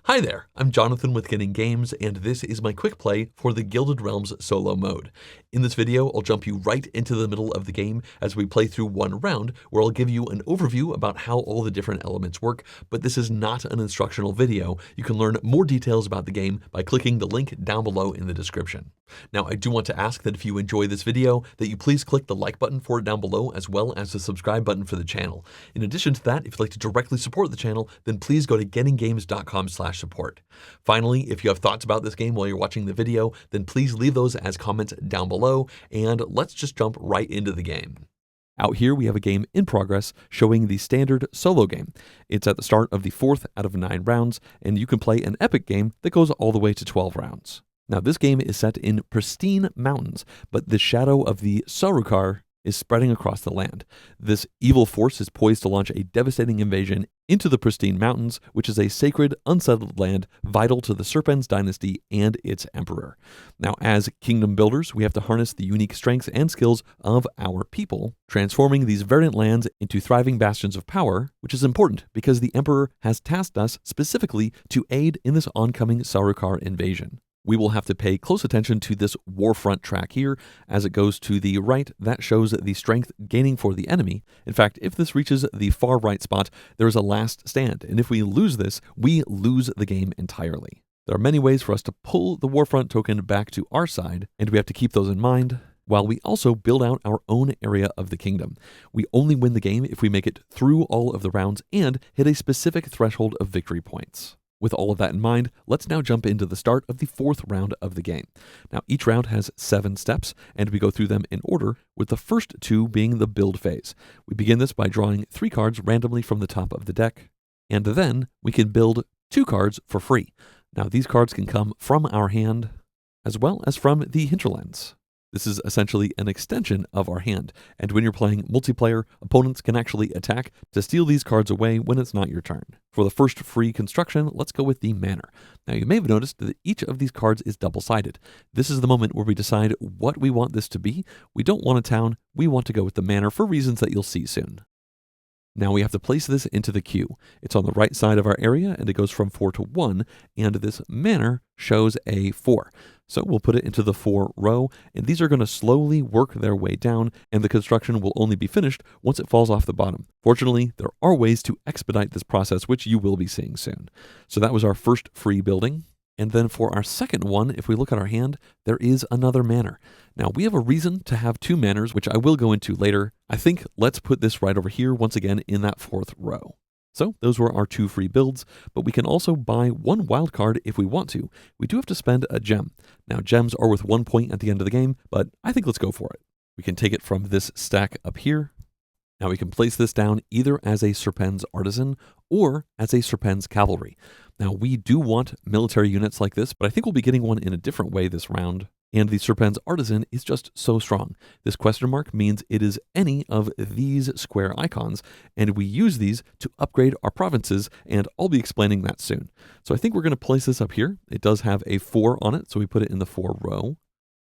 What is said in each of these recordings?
Hi there, I'm Jonathan with Getting Games, and this is my quick play for the Gilded Realms solo mode. In this video, I'll jump you right into the middle of the game as we play through one round, where I'll give you an overview about how all the different elements work, but this is not an instructional video. You can learn more details about the game by clicking the link down below in the description. Now, I do want to ask that if you enjoy this video, that you please click the like button for it down below, as well as the subscribe button for the channel. In addition to that, if you'd like to directly support the channel, then please go to gettinggames.com/support. Finally, if you have thoughts about this game while you're watching the video, then please leave those as comments down below, and let's just jump right into the game. Out here we have a game in progress showing the standard solo game. It's at the start of the 4th out of 9 rounds, and you can play an epic game that goes all the way to 12 rounds. Now this game is set in pristine mountains, but the shadow of the Sarukar is spreading across the land. This evil force is poised to launch a devastating invasion into the pristine mountains, which is a sacred, unsettled land vital to the Serpens dynasty and its emperor. Now, as kingdom builders, we have to harness the unique strengths and skills of our people, transforming these verdant lands into thriving bastions of power, which is important because the emperor has tasked us specifically to aid in this oncoming Sarukar invasion. We will have to pay close attention to this warfront track here. As it goes to the right, that shows the strength gaining for the enemy. In fact, if this reaches the far right spot, there is a last stand, and if we lose this, we lose the game entirely. There are many ways for us to pull the warfront token back to our side, and we have to keep those in mind, while we also build out our own area of the kingdom. We only win the game if we make it through all of the rounds and hit a specific threshold of victory points. With all of that in mind, let's now jump into the start of the 4th round of the game. Now, each round has 7 steps, and we go through them in order, with the first 2 being the build phase. We begin this by drawing 3 cards randomly from the top of the deck, and then we can build 2 cards for free. Now, these cards can come from our hand, as well as from the hinterlands. This is essentially an extension of our hand, and when you're playing multiplayer, opponents can actually attack to steal these cards away when it's not your turn. For the first free construction, let's go with the manor. Now, you may have noticed that each of these cards is double-sided. This is the moment where we decide what we want this to be. We don't want a town, we want to go with the manor for reasons that you'll see soon. Now we have to place this into the queue. It's on the right side of our area, and it goes from 4 to 1, and this manor shows a 4. So we'll put it into the 4 row, and these are going to slowly work their way down, and the construction will only be finished once it falls off the bottom. Fortunately, there are ways to expedite this process, which you will be seeing soon. So that was our first free building. And then for our second one, if we look at our hand, there is another manor. Now, we have a reason to have 2 manors, which I will go into later. I think let's put this right over here once again in that 4th row. So those were our 2 free builds, but we can also buy 1 wild card if we want to. We do have to spend a gem. Now, gems are worth 1 point at the end of the game, but I think let's go for it. We can take it from this stack up here. Now we can place this down either as a Serpens artisan or as a Serpens cavalry. Now we do want military units like this, but I think we'll be getting one in a different way this round. And the Serpens artisan is just so strong. This question mark means it is any of these square icons, and we use these to upgrade our provinces, and I'll be explaining that soon. So I think we're going to place this up here. It does have a 4 on it, so we put it in the 4 row.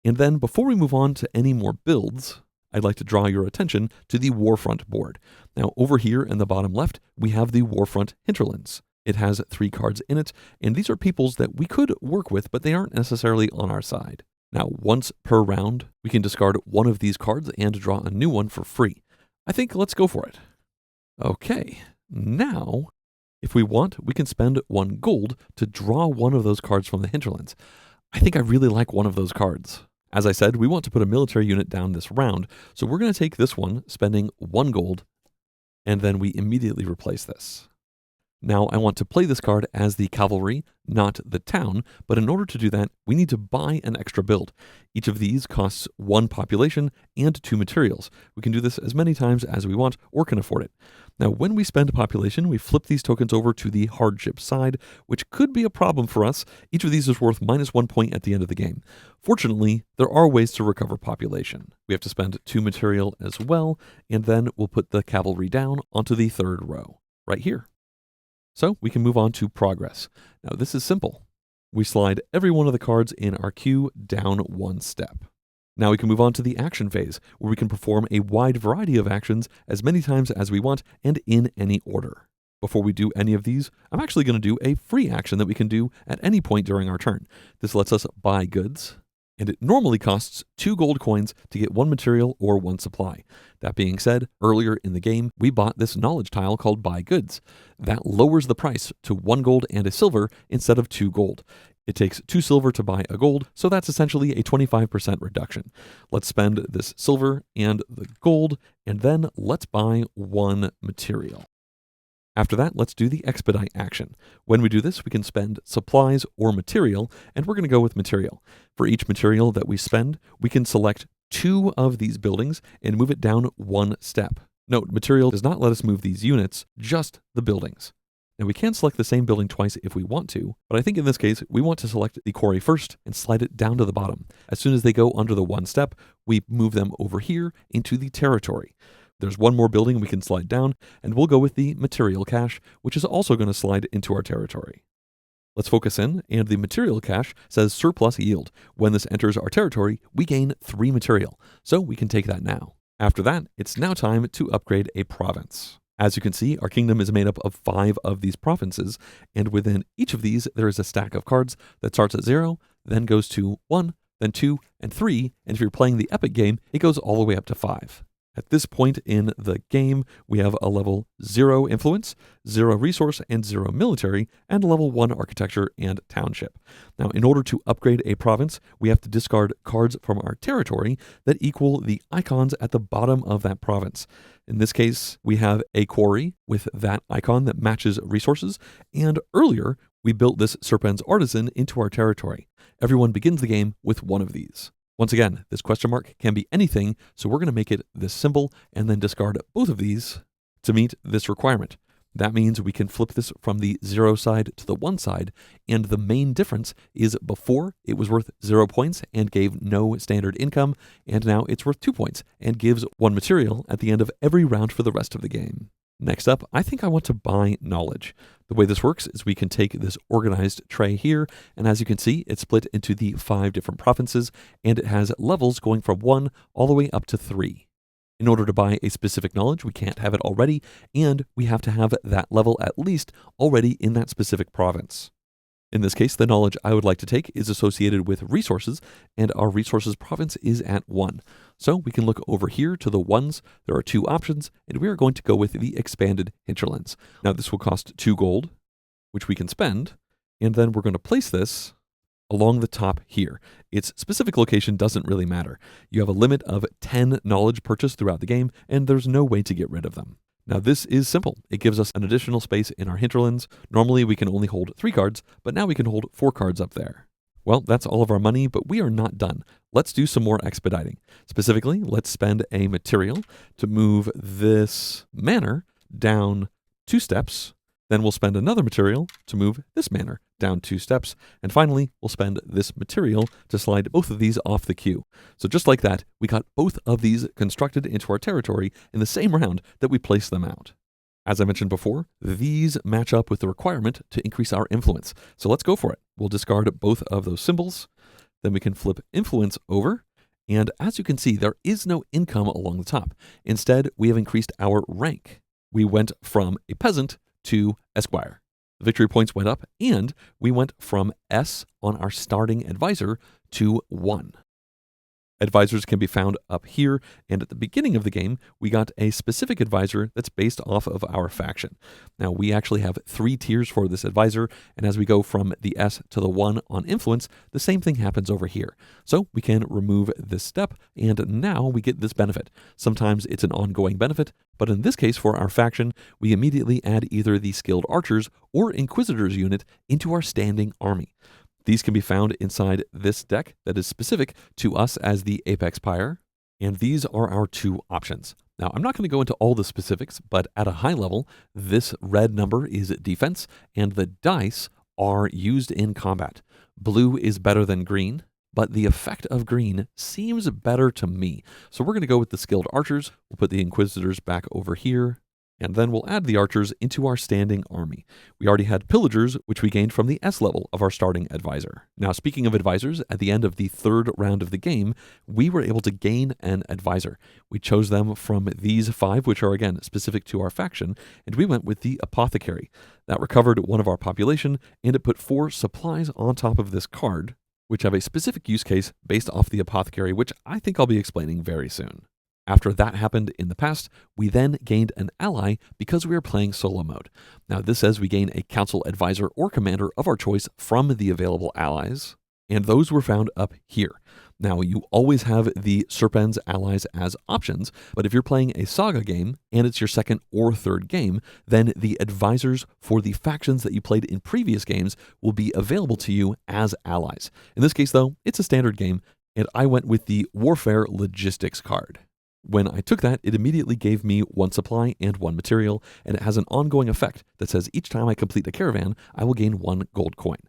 And then before we move on to any more builds, I'd like to draw your attention to the Warfront board. Now, over here in the bottom left, we have the Warfront Hinterlands. It has 3 cards in it, and these are peoples that we could work with, but they aren't necessarily on our side. Now, once per round, we can discard one of these cards and draw a new one for free. I think let's go for it. Okay, now, if we want, we can spend 1 gold to draw one of those cards from the Hinterlands. I think I really like one of those cards. As I said, we want to put a military unit down this round, so we're going to take this one, spending 1 gold, and then we immediately replace this. Now, I want to play this card as the cavalry, not the town, but in order to do that, we need to buy an extra build. Each of these costs 1 population and 2 materials. We can do this as many times as we want or can afford it. Now, when we spend population, we flip these tokens over to the hardship side, which could be a problem for us. Each of these is worth -1 point at the end of the game. Fortunately, there are ways to recover population. We have to spend 2 material as well, and then we'll put the cavalry down onto the 3rd row, right here. So we can move on to progress. Now this is simple. We slide every one of the cards in our queue down 1 step. Now we can move on to the action phase, where we can perform a wide variety of actions as many times as we want and in any order. Before we do any of these, I'm actually going to do a free action that we can do at any point during our turn. This lets us buy goods, and it normally costs 2 gold coins to get 1 material or 1 supply. That being said, earlier in the game, we bought this knowledge tile called Buy Goods. That lowers the price to 1 gold and a silver instead of 2 gold. It takes 2 silver to buy a gold, so that's essentially a 25% reduction. Let's spend this silver and the gold, and then let's buy 1 material. After that, let's do the expedite action. When we do this, we can spend supplies or material, and we're going to go with material. For each material that we spend, we can select 2 of these buildings and move it down 1 step. Note, material does not let us move these units, just the buildings. Now we can select the same building twice if we want to, but I think in this case, we want to select the quarry first and slide it down to the bottom. As soon as they go under the 1 step, we move them over here into the territory. There's 1 more building we can slide down, and we'll go with the material cache, which is also going to slide into our territory. Let's focus in, and the material cache says surplus yield. When this enters our territory, we gain 3 material, so we can take that now. After that, it's now time to upgrade a province. As you can see, our kingdom is made up of 5 of these provinces, and within each of these, there is a stack of cards that starts at 0, then goes to 1, then 2, and 3, and if you're playing the epic game, it goes all the way up to 5. At this point in the game, we have a level 0 influence, 0 resource, and 0 military, and level 1 architecture and township. Now, in order to upgrade a province, we have to discard cards from our territory that equal the icons at the bottom of that province. In this case, we have a quarry with that icon that matches resources, and earlier, we built this Serpent's Artisan into our territory. Everyone begins the game with 1 of these. Once again, this question mark can be anything, so we're going to make it this symbol and then discard both of these to meet this requirement. That means we can flip this from the 0 side to the 1 side, and the main difference is before it was worth 0 points and gave no standard income, and now it's worth 2 points and gives 1 material at the end of every round for the rest of the game. Next up, I think I want to buy knowledge. The way this works is we can take this organized tray here, and as you can see, it's split into the 5 different provinces, and it has levels going from 1 all the way up to 3. In order to buy a specific knowledge, we can't have it already, and we have to have that level at least already in that specific province. In this case, the knowledge I would like to take is associated with resources, and our resources province is at 1. So we can look over here to the 1s. There are 2 options, and we are going to go with the expanded hinterlands. Now this will cost 2 gold, which we can spend, and then we're going to place this along the top here. Its specific location doesn't really matter. You have a limit of 10 knowledge purchased throughout the game, and there's no way to get rid of them. Now this is simple. It gives us an additional space in our hinterlands. Normally we can only hold 3 cards, but now we can hold 4 cards up there. Well, that's all of our money, but we are not done. Let's do some more expediting. Specifically, let's spend a material to move this manor down 2 steps. Then we'll spend another material to move this manor down 2 steps. And finally, we'll spend this material to slide both of these off the queue. So just like that, we got both of these constructed into our territory in the same round that we placed them out. As I mentioned before, these match up with the requirement to increase our influence. So let's go for it. We'll discard both of those symbols. Then we can flip influence over. And as you can see, there is no income along the top. Instead, we have increased our rank. We went from a peasant to Esquire. The victory points went up, and we went from S on our starting advisor to 1. Advisors can be found up here, and at the beginning of the game, we got a specific advisor that's based off of our faction. Now, we actually have 3 tiers for this advisor, and as we go from the S to the 1 on influence, the same thing happens over here. So we can remove this step, and now we get this benefit. Sometimes it's an ongoing benefit, but in this case, for our faction, we immediately add either the skilled archers or inquisitors unit into our standing army. These can be found inside this deck that is specific to us as the Apex Pyre, and these are our 2 options. Now, I'm not going to go into all the specifics, but at a high level, this red number is defense, and the dice are used in combat. Blue is better than green, but the effect of green seems better to me. So we're going to go with the skilled archers. We'll put the inquisitors back over here, And then we'll add the archers into our standing army. We already had pillagers, which we gained from the S level of our starting advisor. Now, speaking of advisors, at the end of the third round of the game, we were able to gain an advisor. We chose them from these 5, which are again specific to our faction, and we went with the apothecary. That recovered one of our population, and it put 4 supplies on top of this card, which have a specific use case based off the apothecary, which I think I'll be explaining very soon. After that happened in the past, we then gained an ally because we are playing solo mode. Now this says we gain a council advisor or commander of our choice from the available allies, and those were found up here. Now you always have the Serpens allies as options, but if you're playing a saga game and it's your second or third game, then the advisors for the factions that you played in previous games will be available to you as allies. In this case though, it's a standard game, and I went with the Warfare Logistics card. When I took that, it immediately gave me 1 supply and 1 material, and it has an ongoing effect that says each time I complete a caravan, I will gain 1 gold coin.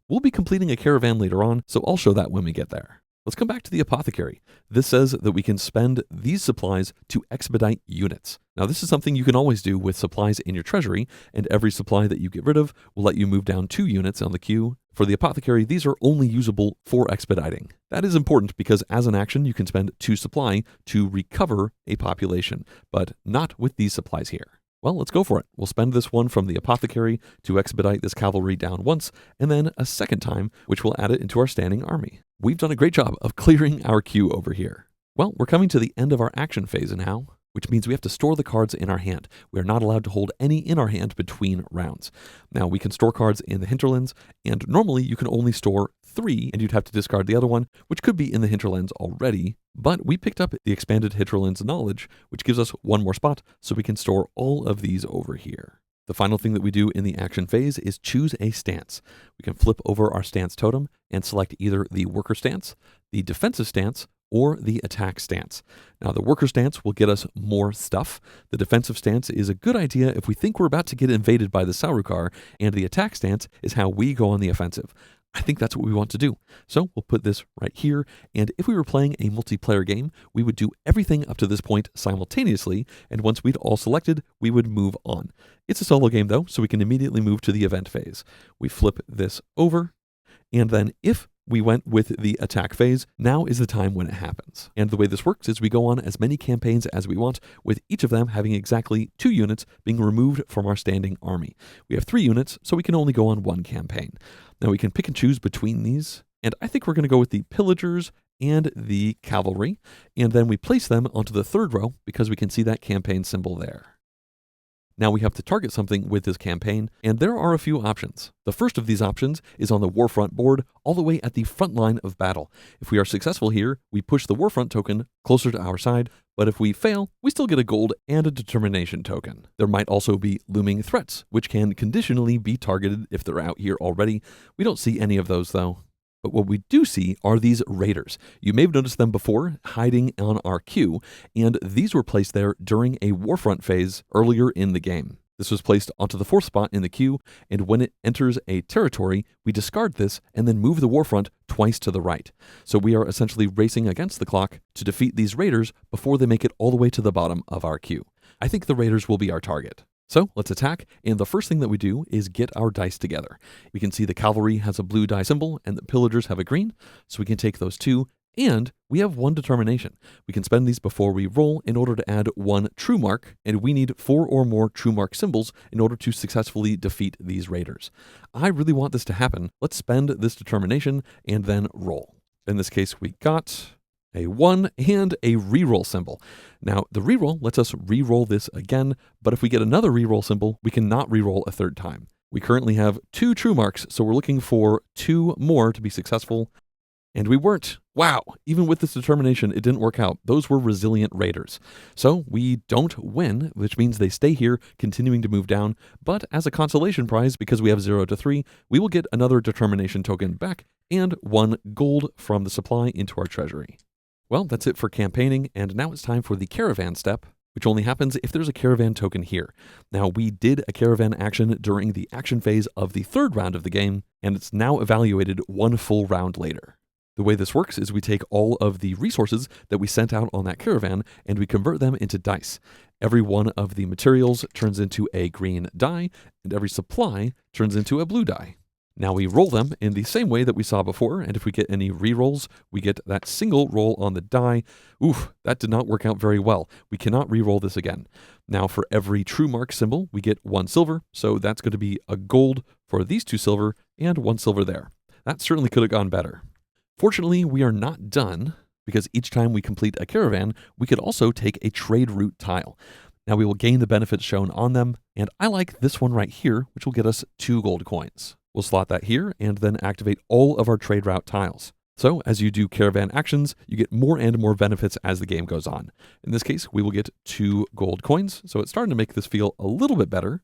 We'll be completing a caravan later on, so I'll show that when we get there. Let's come back to the apothecary. This says that we can spend these supplies to expedite units. Now this is something you can always do with supplies in your treasury, and every supply that you get rid of will let you move down 2 units on the queue. For the apothecary, these are only usable for expediting. That is important because as an action, you can spend 2 supply to recover a population, but not with these supplies here. Well, let's go for it. We'll spend this 1 from the apothecary to expedite this cavalry down once, and then a second time, which will add it into our standing army. We've done a great job of clearing our queue over here. Well, we're coming to the end of our action phase now, which means we have to store the cards in our hand. We are not allowed to hold any in our hand between rounds. Now, we can store cards in the hinterlands, and normally you can only store 3, and you'd have to discard the other one, which could be in the hinterlands already, but we picked up the expanded hinterlands knowledge, which gives us 1 more spot, so we can store all of these over here. The final thing that we do in the action phase is choose a stance. We can flip over our stance totem and select either the worker stance, the defensive stance, or the attack stance. Now the worker stance will get us more stuff. The defensive stance is a good idea if we think we're about to get invaded by the Sarukar, and the attack stance is how we go on the offensive. I think that's what we want to do. So we'll put this right here, and if we were playing a multiplayer game, we would do everything up to this point simultaneously, and once we'd all selected, we would move on. It's a solo game though, so we can immediately move to the event phase. We flip this over, and then if we went with the attack phase, now is the time when it happens. And the way this works is we go on as many campaigns as we want, with each of them having exactly 2 units being removed from our standing army. We have 3 units, so we can only go on 1 campaign. Now we can pick and choose between these, and I think we're going to go with the pillagers and the cavalry, and then we place them onto the 3rd row because we can see that campaign symbol there. Now we have to target something with this campaign, and there are a few options. The first of these options is on the Warfront board, all the way at the front line of battle. If we are successful here, we push the Warfront token closer to our side, but if we fail, we still get a gold and a determination token. There might also be looming threats, which can conditionally be targeted if they're out here already. We don't see any of those though. But what we do see are these raiders. You may have noticed them before, hiding on our queue, and these were placed there during a Warfront phase earlier in the game. This was placed onto the 4th spot in the queue, and when it enters a territory, we discard this and then move the Warfront twice to the right. So we are essentially racing against the clock to defeat these raiders before they make it all the way to the bottom of our queue. I think the raiders will be our target. So let's attack, and the first thing that we do is get our dice together. We can see the cavalry has a blue die symbol and the pillagers have a green, so we can take those 2, and we have 1 determination. We can spend these before we roll in order to add 1 true mark, and we need 4 or more true mark symbols in order to successfully defeat these raiders. I really want this to happen. Let's spend this determination and then roll. In this case, we got a 1 and a reroll symbol. Now, the reroll lets us reroll this again, but if we get another reroll symbol, we cannot reroll a 3rd time. We currently have 2 true marks, so we're looking for 2 more to be successful, and we weren't. Wow, even with this determination, it didn't work out. Those were resilient raiders. So we don't win, which means they stay here, continuing to move down, but as a consolation prize, because we have 0 to 3, we will get another determination token back and 1 gold from the supply into our treasury. Well, that's it for campaigning, and now it's time for the caravan step, which only happens if there's a caravan token here. Now, we did a caravan action during the action phase of the 3rd round of the game, and it's now evaluated 1 full round later. The way this works is we take all of the resources that we sent out on that caravan and we convert them into dice. Every one of the materials turns into a green die, and every supply turns into a blue die. Now we roll them in the same way that we saw before, and if we get any rerolls, we get that single roll on the die. Oof, that did not work out very well. We cannot re-roll this again. Now for every true mark symbol, we get 1 silver, so that's going to be a gold for these 2 silver and 1 silver there. That certainly could have gone better. Fortunately, we are not done, because each time we complete a caravan, we could also take a trade route tile. Now we will gain the benefits shown on them, and I like this one right here, which will get us 2 gold coins. We'll slot that here and then activate all of our trade route tiles. So as you do caravan actions, you get more and more benefits as the game goes on. In this case, we will get 2 gold coins, so it's starting to make this feel a little bit better.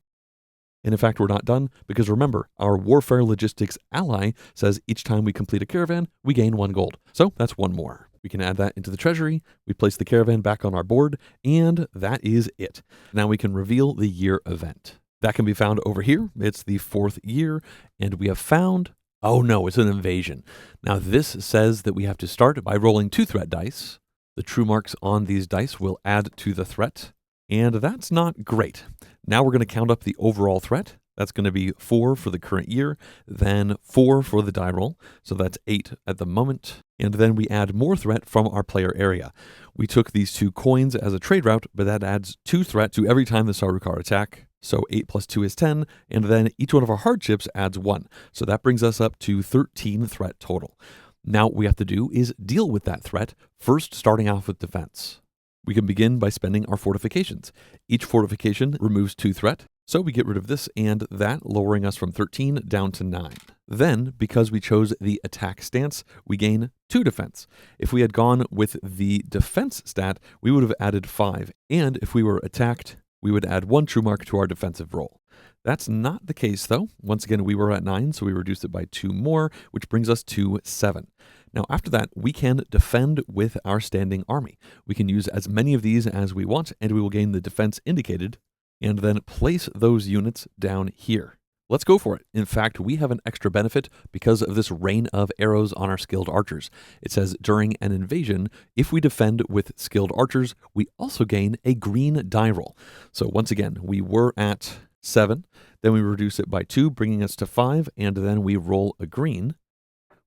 And in fact, we're not done, because remember, our Warfare Logistics ally says each time we complete a caravan, we gain 1 gold. So that's 1 more. We can add that into the treasury, we place the caravan back on our board, and that is it. Now we can reveal the year event. That can be found over here. It's the 4th year, and we have found, oh no, it's an invasion. Now this says that we have to start by rolling 2 threat dice. The true marks on these dice will add to the threat, and that's not great. Now we're going to count up the overall threat. That's going to be 4 for the current year, then 4 for the die roll, so that's 8 at the moment, and then we add more threat from our player area. We took these 2 coins as a trade route, but that adds 2 threat to every time the Sarukar attack. So 8 plus 2 is 10, and then each one of our hardships adds 1. So that brings us up to 13 threat total. Now what we have to do is deal with that threat, first starting off with defense. We can begin by spending our fortifications. Each fortification removes 2 threat, so we get rid of this and that, lowering us from 13 down to 9. Then, because we chose the attack stance, we gain 2 defense. If we had gone with the defense stat, we would have added 5, and if we were attacked, we would add 1 true mark to our defensive roll. That's not the case though. Once again, we were at 9, so we reduced it by 2 more, which brings us to 7. Now after that, we can defend with our standing army. We can use as many of these as we want, and we will gain the defense indicated, and then place those units down here. Let's go for it. In fact, we have an extra benefit because of this rain of arrows on our skilled archers. It says during an invasion, if we defend with skilled archers, we also gain a green die roll. So once again, we were at 7, then we reduce it by 2, bringing us to 5, and then we roll a green.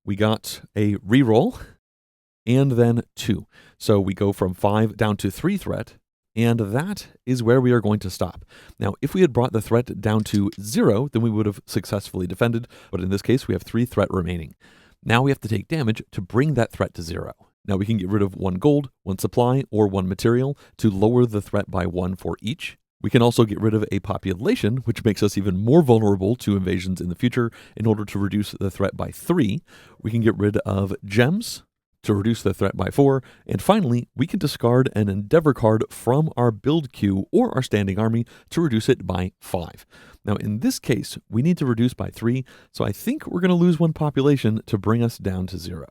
We got a reroll, and then 2. So we go from 5 down to 3 threat, and that is where we are going to stop. Now, if we had brought the threat down to 0, then we would have successfully defended, but in this case, we have 3 threat remaining. Now we have to take damage to bring that threat to 0. Now we can get rid of 1 gold, 1 supply, or 1 material to lower the threat by 1 for each. We can also get rid of a population, which makes us even more vulnerable to invasions in the future in order to reduce the threat by 3. We can get rid of gems to reduce the threat by 4, and finally, we can discard an Endeavor card from our build queue or our standing army to reduce it by 5. Now, in this case, we need to reduce by 3, so I think we're going to lose 1 population to bring us down to 0.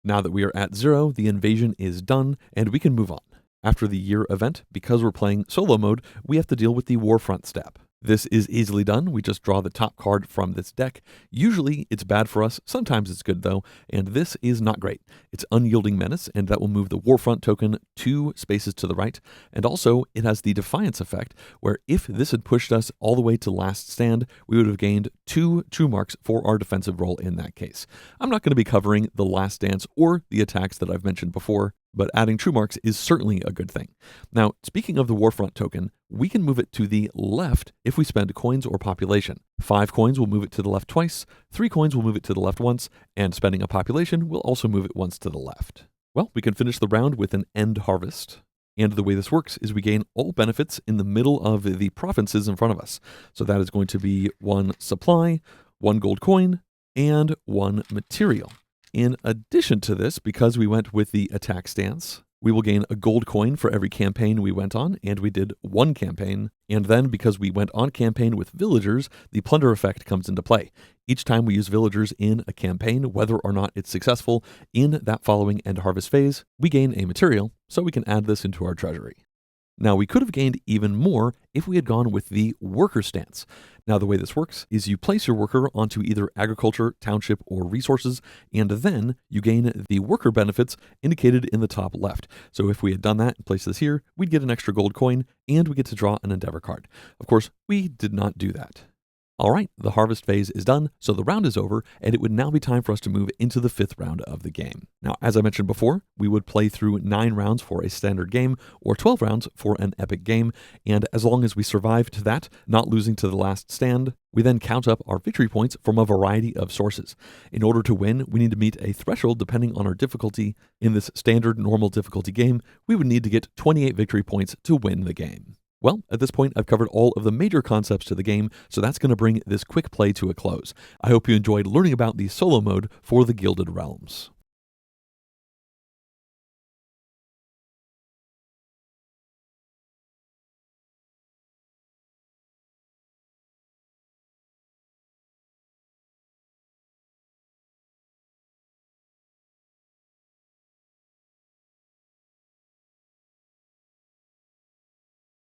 Now that we are at 0, the invasion is done, and we can move on. After the year event, because we're playing solo mode, we have to deal with the Warfront step. This is easily done. We just draw the top card from this deck. Usually it's bad for us. Sometimes it's good though. And this is not great. It's Unyielding Menace, and that will move the Warfront token 2 spaces to the right. And also it has the Defiance effect, where if this had pushed us all the way to Last Stand, we would have gained 2 true marks for our defensive roll in that case. I'm not going to be covering the Last Dance or the attacks that I've mentioned before, but adding true marks is certainly a good thing. Now, speaking of the Warfront token, we can move it to the left if we spend coins or population. 5 coins will move it to the left twice, 3 coins will move it to the left once, and spending a population will also move it once to the left. Well, we can finish the round with an end harvest. And the way this works is we gain all benefits in the middle of the provinces in front of us. So that is going to be 1 supply, 1 gold coin, and 1 material. In addition to this, because we went with the attack stance, we will gain a gold coin for every campaign we went on, and we did 1 campaign. And then, because we went on campaign with villagers, the plunder effect comes into play. Each time we use villagers in a campaign, whether or not it's successful, in that following end harvest phase, we gain a material, so we can add this into our treasury. Now, we could have gained even more if we had gone with the worker stance. Now, the way this works is you place your worker onto either agriculture, township, or resources, and then you gain the worker benefits indicated in the top left. So if we had done that and placed this here, we'd get an extra gold coin, and we get to draw an endeavor card. Of course, we did not do that. All right, the harvest phase is done, so the round is over, and it would now be time for us to move into the 5th round of the game. Now, as I mentioned before, we would play through 9 rounds for a standard game, or 12 rounds for an epic game, and as long as we survive to that, not losing to the last stand, we then count up our victory points from a variety of sources. In order to win, we need to meet a threshold depending on our difficulty. In this standard normal difficulty game, we would need to get 28 victory points to win the game. Well, at this point, I've covered all of the major concepts to the game, so that's going to bring this quick play to a close. I hope you enjoyed learning about the solo mode for the Gilded Realms.